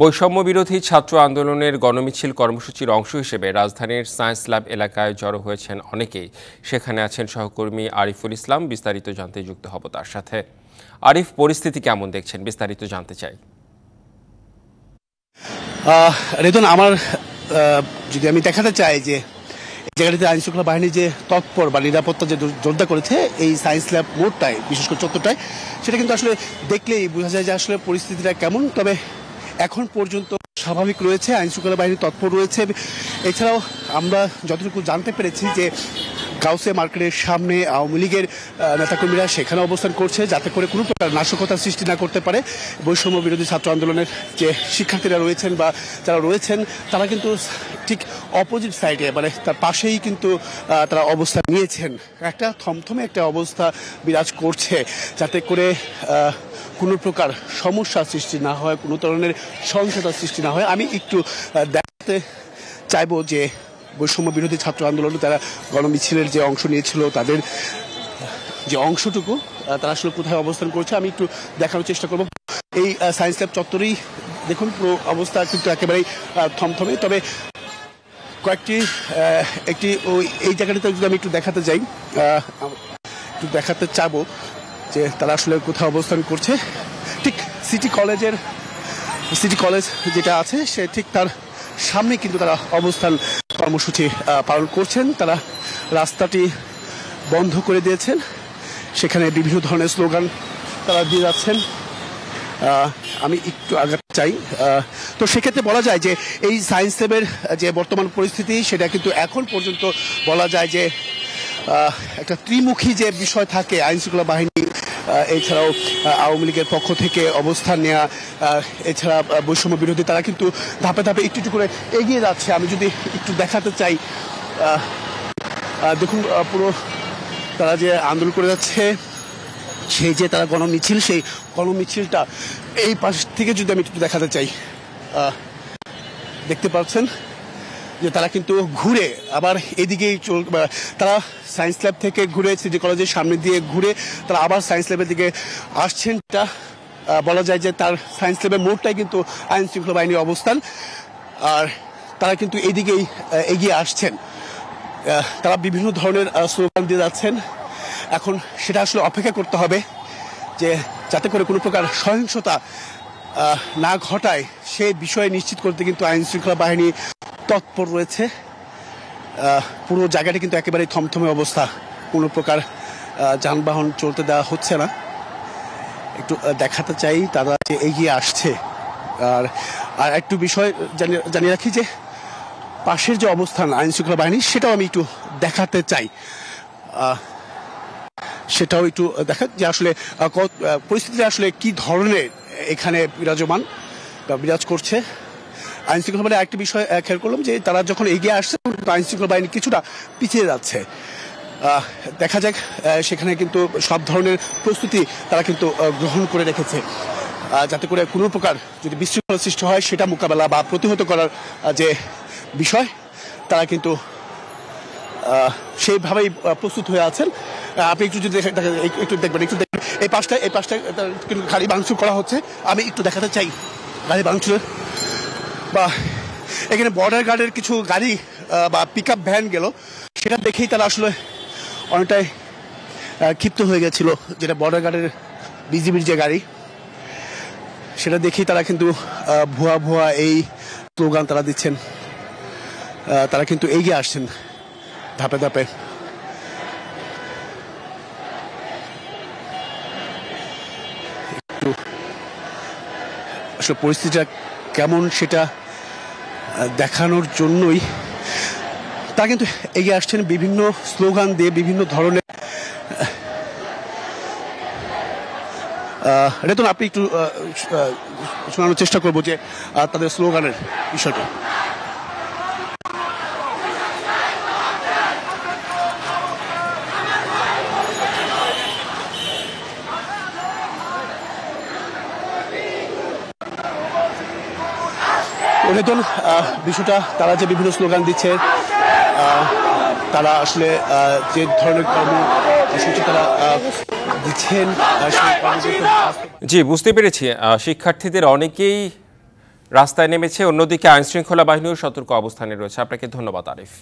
বৈষম্য বিরোধী ছাত্র আন্দোলনের গণমিছিল কর্মসূচির অংশ হিসেবে রাজধানীর সায়েন্স ল্যাব এলাকায় জড়ো হয়েছেন অনেকেই। সেখানে আছেন সহকর্মী আরিফুল ইসলাম। বিস্তারিত জানতে যুক্ত হব তার সাথে। আরিফ, পরিস্থিতি কেমন দেখছেন, বিস্তারিত জানতে চাই। রেতন, আমার যদি আমি দেখাতে চাই যে জায়গাটিতে আইন শৃঙ্খলা বাহিনী যে তৎপর বা নিরাপত্তা যে জোরদার করেছে এই সায়েন্স ল্যাব মোড়টায়, বিশেষ করে চত্বরটায়, সেটা কিন্তু আসলে দেখলেই বোঝা যায় যে আসলে পরিস্থিতিটা কেমন। তবে এখন পর্যন্ত স্বাভাবিক রয়েছে, আইন শৃঙ্খলা বাহিনী তৎপর রয়েছে। এছাড়াও আমরা যতটুকু জানতে পেরেছি যে গাউসিয়া মার্কেটের সামনে আওয়ামী লীগের নেতাকর্মীরা সেখানে অবস্থান করছে, যাতে করে কোনো প্রকার নাশকতার সৃষ্টি না করতে পারে। বৈষম্য বিরোধী ছাত্র আন্দোলনের যে শিক্ষার্থীরা রয়েছেন বা যারা রয়েছেন, তারা কিন্তু ঠিক অপোজিট সাইডে, মানে তার পাশেই কিন্তু তারা অবস্থান নিয়েছেন। একটা থমথমে একটা অবস্থা বিরাজ করছে, যাতে করে কোনো প্রকার সমস্যার সৃষ্টি না হয়, কোনো ধরনের সহিংসতার সৃষ্টি না হয়। আমি একটু দেখাতে চাইবো যে বৈষম্য বিরোধী ছাত্র আন্দোলনে তারা গণমিছিলের যে অংশ নিয়েছিল, তাদের যে অংশটুকু তারা আসলে কোথায় অবস্থান করছে আমি একটু দেখানোর চেষ্টা করব। এই সায়েন্স ল্যাব চত্বরেই দেখুন পুরো অবস্থা কিন্তু একেবারেই থমথমে। তবে একটি এই জায়গাটাতে যদি আমি একটু দেখাতে যাই, একটু দেখাতে চাবো যে তারা আসলে কোথায় অবস্থান করছে। ঠিক সিটি কলেজ যেটা আছে, সে ঠিক তার সামনে কিন্তু তারা অবস্থান কর্মসূচি পালন করছেন। তারা রাস্তাটি বন্ধ করে দিয়েছেন, সেখানে বিভিন্ন ধরনের স্লোগান তারা দিয়ে যাচ্ছেন। আমি একটু আগাতে চাই। তো সেক্ষেত্রে বলা যায় যে এই সায়েন্স ল্যাবের যে বর্তমান পরিস্থিতি, সেটা কিন্তু এখন পর্যন্ত বলা যায় যে একটা ত্রিমুখী যে বিষয় থাকে, আইন শৃঙ্খলা বাহিনী এছাড়াও আওয়ামী লীগের পক্ষ থেকে অবস্থান নেওয়া, এছাড়া বৈষম্য বিরোধী, তারা কিন্তু ধাপে ধাপে একটু একটু করে এগিয়ে যাচ্ছে। আমি যদি একটু দেখাতে চাই, দেখুন পুরো তারা যে আন্দোলন করে যাচ্ছে, সেই যে তারা গণমিছিল, সেই গণমিছিলটা এই পাশ থেকে যদি আমি একটু দেখাতে চাই, দেখতে পাচ্ছেন যে তারা কিন্তু ঘুরে আবার এদিকেই তারা সায়েন্স ল্যাব থেকে ঘুরে সিটি কলেজের সামনে দিয়ে ঘুরে তারা আবার সায়েন্স ল্যাবের দিকে আসছেন। বলা যায় যে তার সায়েন্স ল্যাবের মোড়টাই কিন্তু আইন শৃঙ্খলা বাহিনীর অবস্থান, আর তারা কিন্তু এদিকেই এগিয়ে আসছেন। তারা বিভিন্ন ধরনের স্লোগান দিয়ে যাচ্ছেন। এখন সেটা আসলে অপেক্ষা করতে হবে যে যাতে করে কোনো প্রকার সহিংসতা না ঘটায়, সেই বিষয়ে নিশ্চিত করতে কিন্তু আইন শৃঙ্খলা বাহিনী তৎপর রয়েছে। পুরো জায়গাটি কিন্তু একেবারেই থমথমে অবস্থা, কোনো প্রকার যানবাহন চলতে দেওয়া হচ্ছে না। একটু দেখাতে চাই তারা যে এগিয়ে আসছে। আর একটু বিষয় জানিয়ে রাখি যে পাশের যে অবস্থান আইন শৃঙ্খলা বাহিনী, সেটাও আমি একটু দেখাতে চাই। সেটাও একটু দেখা যে আসলে পরিস্থিতি আসলে কি ধরনের এখানে বিরাজমান বা বিরাজ করছে। আইন শৃঙ্খলা বাহিনী আরেকটি বিষয় খেয়াল করলাম যে তারা যখন এগিয়ে আসছে, আইন শৃঙ্খলা বাহিনী কিছুটা পিছিয়ে যাচ্ছে। দেখা যাক, সেখানে কিন্তু সব ধরনের প্রস্তুতি তারা কিন্তু গ্রহণ করে রেখেছে, যাতে করে কোনো প্রকার যদি বিশৃঙ্খলা সৃষ্টি হয়, সেটা মোকাবেলা বা প্রতিহত করার যে বিষয়, তারা কিন্তু সেইভাবেই প্রস্তুত হয়ে আছেন। আপনি একটু যদি একটু দেখবেন এই পাশটা কিন্তু গাড়ি ভাঙচুর করা হচ্ছে। আমি একটু দেখাতে চাই গাড়ি ভাঙচুরের, বা এখানে বর্ডার গার্ডের কিছু গাড়ি বা পিক আপ ভ্যান গেল, সেটা দেখেই তারা আসলে অনেকটাই ক্ষিপ্ত হয়ে গেছিল। যেটা বর্ডার গার্ডের বিজিবির যে গাড়ি, সেটা দেখেই তারা কিন্তু ভুয়া এই স্লোগান তারা দিচ্ছেন। তারা কিন্তু এগিয়ে আসছেন ধাপে ধাপে। একটু আসলে পরিস্থিতিটা কেমন সেটা দেখানোর জন্যই তারা কিন্তু এগিয়ে আসছেন বিভিন্ন স্লোগান দিয়ে, বিভিন্ন ধরনের। রেতন, আপনি একটু শোনানোর চেষ্টা করবো যে তাদের স্লোগানের বিষয়টা। রেতন, বিষয়টা তারা যে বিভিন্ন স্লোগান দিচ্ছে, তারা আসলে যে ধরনের কর্মসূচি তারা দিচ্ছেন। জি, বুঝতে পেরেছি। শিক্ষার্থীদের অনেকেই রাস্তায় নেমেছে, অন্যদিকে আইনশৃঙ্খলা বাহিনীও সতর্ক অবস্থানে রয়েছে। আপনাকে ধন্যবাদ আরিফ।